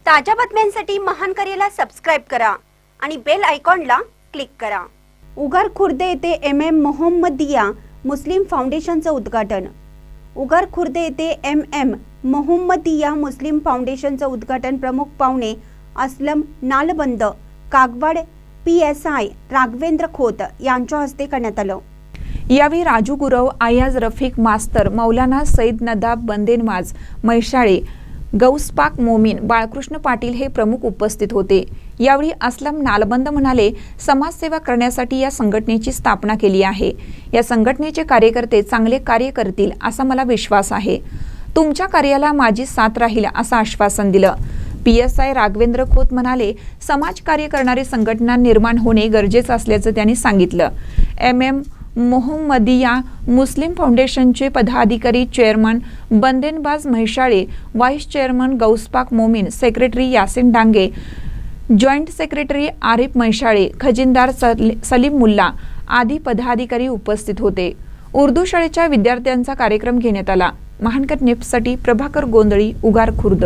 ताज्या बातम्यांसाठी महान करेला सबस्क्राइब करा आणि बेल आयकॉनला क्लिक करा। उगार खुर्द येथे MM मोहम्मदिया मुस्लिम फाउंडेशनचं उद्घाटन। उगार खुर्द येथे MM मोहम्मदिया मुस्लिम फाउंडेशनचं उद्घाटन प्रमुख पाहुणे असलम नालबंद, कागवाड PSI राघवेंद्र खोत यांच्या हस्ते करण्यात आलं। यावेळी राजू गुरव, आयाज रफिक मास्तर, मौलाना सईद नदाब बंदेनवाज, मैशाळे, गौसपाक मोमीन, बाळकृष्ण पाटील हे प्रमुख उपस्थित होते। यावेळी असलम नालबंद म्हणाले, समाजसेवा करण्यासाठी या संघटनेची स्थापना केली आहे। या संघटनेचे कार्यकर्ते चांगले कार्य करतील असा मला विश्वास आहे। तुमच्या कार्याला माझी साथ राहील असं आश्वासन दिलं। PSI राघवेंद्र खोत म्हणाले, समाजकार्य करणारी संघटना निर्माण होणे गरजेचं असल्याचं त्यांनी सांगितलं। MM मोहम्मदिया मुस्लिम फाउंडेशनचे पदाधिकारी chairman Bandenawaz Mhaishale, vice chairman Gauspak Momin, secretary Yasin Dange, joint secretary Arif Mhaishale, खजिनदार सलीम मुल्ला आदी पदाधिकारी उपस्थित होते। उर्दू शाळेच्या विद्यार्थ्यांचा कार्यक्रम घेण्यात आला। महानकर न्यूजसाठी प्रभाकर गोंधळी, उगार खुर्द।